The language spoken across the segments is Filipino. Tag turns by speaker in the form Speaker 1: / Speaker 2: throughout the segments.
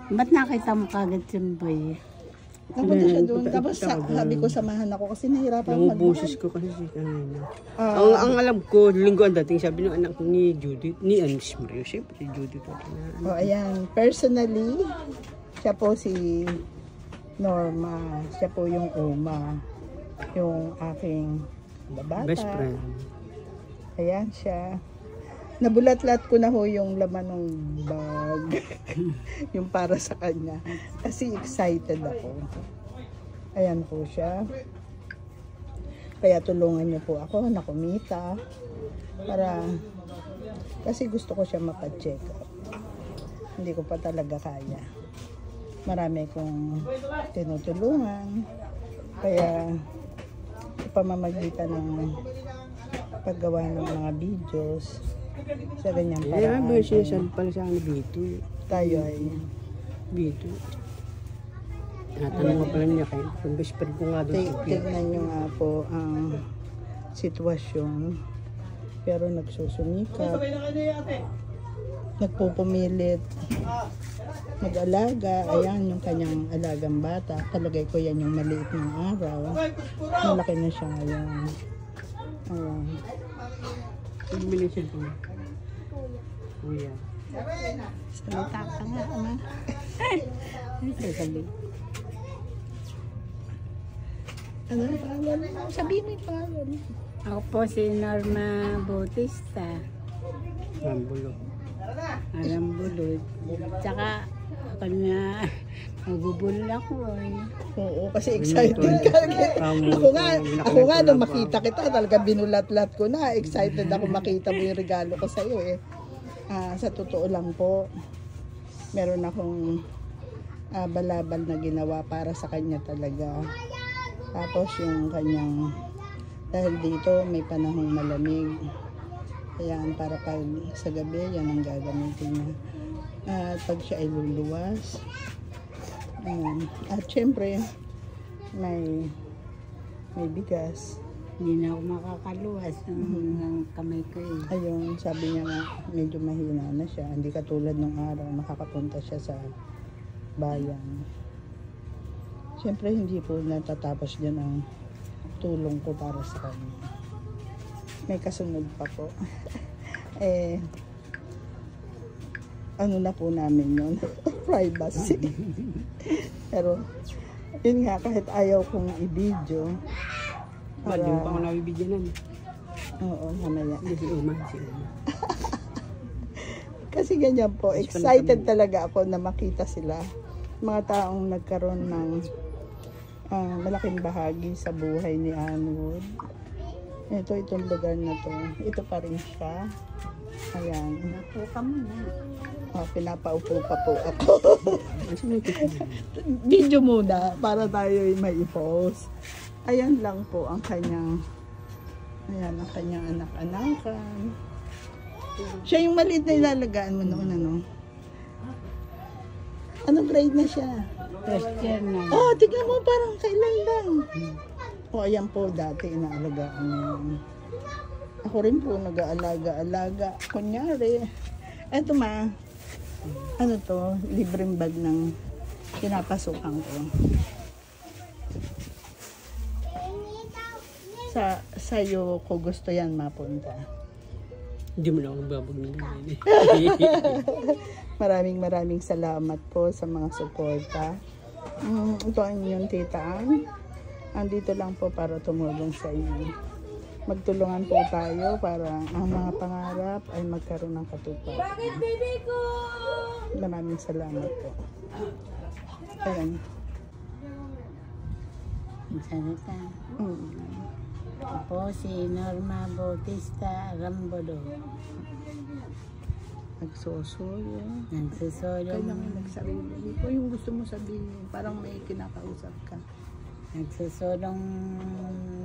Speaker 1: Ba't nakita mo kagad yung boy?
Speaker 2: Napunta siya doon. Tapos sabi ko samahan ako kasi nahirapan ako
Speaker 3: Boses ko kasi si kanina. Ang alam ko, linggo ang dating sabi ng anak ni Judith, ni Anis Mario, siyempre si Judith.
Speaker 2: O ayan, personally, siya po si Norma. Siya po yung Uma. Yung aking babata.
Speaker 3: Best friend.
Speaker 2: Ayan siya. Nabulat-lat ko na ho yung laman ng bag. Yung para sa kanya. Kasi excited ako. Ayan po siya. Kaya tulungan niyo po ako na kumita. Kasi gusto ko siya mapacheck up. Hindi ko pa talaga kaya. Marami kong tinutulungan. Kaya pamamagitan ng paggawa ng mga videos sa ganyang paraan.
Speaker 3: Ba siya pala sa akin Bito?
Speaker 2: Tayo ay
Speaker 3: Bito. Natanong nga pala niya kayo. Kung best friend ko nga doon.
Speaker 2: tignan nyo nga po ang sitwasyon. Pero nagsusumikap. Nagpupumilit. Mag-alaga. Ayan yung kanyang alagang bata. Talagay ko yan yung maliit ng araw. Malaki na siya ngayon. Ayan.
Speaker 3: Combination po. Kuya.
Speaker 1: Salita ka nga, ama. Ay, sasabi.
Speaker 2: Ano ang pangalan mo? Sabihin mo yung pangalan mo.
Speaker 1: Ako po si Norma Bautista.
Speaker 3: Rambulo.
Speaker 1: Arambulod. Tsaka, ako na, magbubulol ako eh.
Speaker 2: Oo, kasi excited ka. Ako nga nung makita kita, talaga binulat-lat ko na. Excited ako makita mo yung regalo ko sa'yo eh. Sa totoo lang po, meron akong balabal na ginawa para sa kanya talaga. Tapos yung kanyang, dahil dito may panahong malamig. Ayan, para pag sa gabi, yan ang gagamitin niya. At pag siya ay luluwas. At syempre, may bigas.
Speaker 1: Hindi na ako makakaluwas ng kamay ko eh.
Speaker 2: Ayun, sabi niya nga, medyo mahina na siya. Hindi katulad nung araw, makakapunta siya sa bayan. Siyempre, hindi po natatapos dyan ang tulong ko para sa kanya. May kasunod pa po. Ano na po namin yun? Privacy. Pero, yun nga, kahit ayaw kong i-video,
Speaker 3: Hindi mo pa ako nabibigyan na.
Speaker 2: oo, mamaya.
Speaker 3: Hindi si Uma.
Speaker 2: Kasi ganyan po, excited talaga ako na makita sila. Mga taong nagkaroon ng malaking bahagi sa buhay ni Anwood. Itong lugar na to. Ito pa rin siya. Ayan.
Speaker 1: Naku ka muna.
Speaker 2: Pinapaupo pa po ako. Video muna para tayo may i-post. Ayan lang po ang kanyang anak-anakan. Siya yung maliit na ilalagaan mo noon, ano? Anong grade na siya?
Speaker 1: First year na.
Speaker 2: Oh, tignan mo, parang kailan lang. O, ayan po, dati inaalagaan niya yun. Ako rin po, nag-aalaga-alaga. Kunyari, eto ano to, libreng bag ng pinapasukan ko. Sa'yo ko gusto yan mapunta.
Speaker 3: Hindi mo na ako babag ng ganyan.
Speaker 2: Maraming salamat po sa mga suporta. Ito ang inyong tita Ann. Andito lang po para tumulong sa inyo. Magtulungan po tayo para ang mga pangarap ay magkaroon ng katuparan. Bakit baby ko? Maraming salamat po. Ayan.
Speaker 1: Magsalita. Ako si Norma Bautista Rambulo.
Speaker 2: Nagsusuyo.
Speaker 1: Nagsusulo.
Speaker 2: Kailangan nagsarili. O yung gusto mo sabihin, parang may kinakausap ka.
Speaker 1: Nagsusulong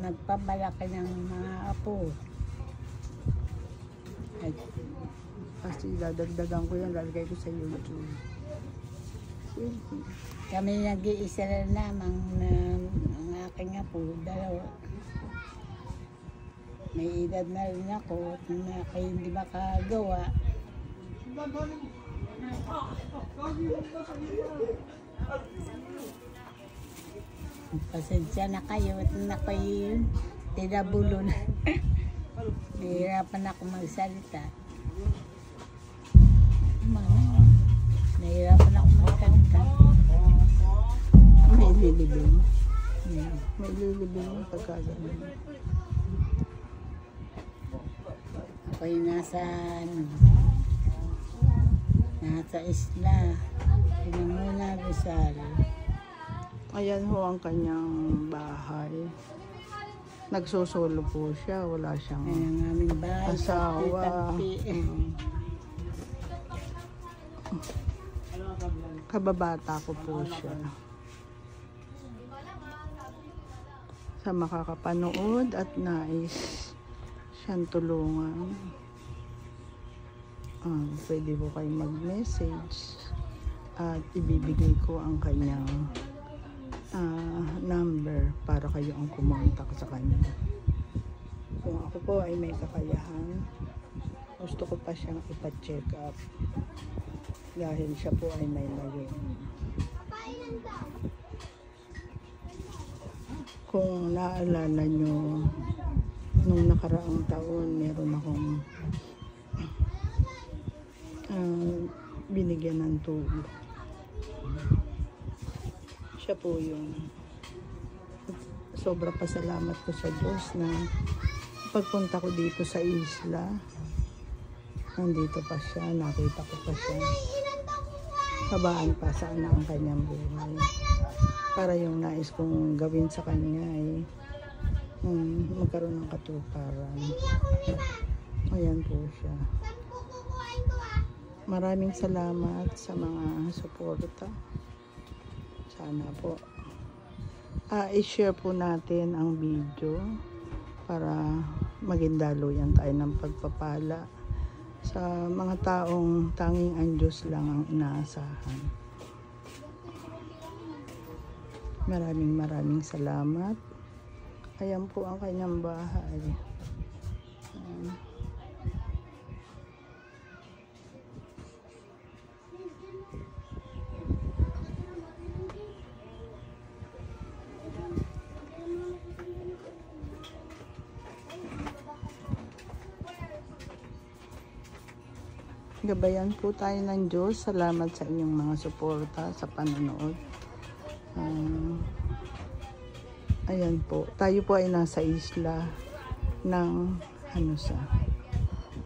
Speaker 1: nagpabalaki ng mga apo.
Speaker 2: Kasi dadagdagan ko yan, lalagay ko sa YouTube.
Speaker 1: Kami nag-iisa na lamang ng aking apo, dalawa. May edad na rin ako, na kayo hindi makagawa. Pasensya na kayo at nakoy tinabulon. Nahihirapan ako magsalita. Nahihirapan ako magsalita.
Speaker 2: May lilibing. May lilibing pagka ganun.
Speaker 1: Ako'y nasa isla. Pinamuna Rizal.
Speaker 2: Ayan ho ang kanyang bahay. Nagsusolo po siya. Wala siyang
Speaker 1: Ayan ang aming bahay.
Speaker 2: asawa. Kababata ko po siya. Sa makakapanood at nais siyang tulungan, pwede po kayo mag-message at ibibigay ko ang kanyang number para kayo ang kumontak sa kanya. Kung ako po ay may kakayahan, gusto ko pa siyang ipa-check up dahil siya po ay may layo. Kung naalala nyo, nung nakaraang taon, meron akong binigyan ng tubo. Siya po yung sobra pasalamat ko sa Diyos na pagpunta ko dito sa isla, nandito pa siya, nakita ko pa siya. Habaan pa sana ang kanyang buhay. Para yung nais kong gawin sa kanya ay magkaroon ng katuparan. Ayan po siya. Maraming salamat sa mga suporta. Sana po i-share po natin ang video para maging daluyan tayo ng pagpapala sa mga taong tanging ang Diyos lang ang inaasahan. Maraming salamat. Ayan po ang kanyang bahay. Gabayan po tayo ng Diyos. Salamat sa inyong mga suporta sa panonood. Ayan po. Tayo po ay nasa isla ng Hanusa.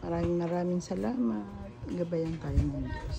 Speaker 2: Maraming salamat. Gabayan tayo ng Diyos.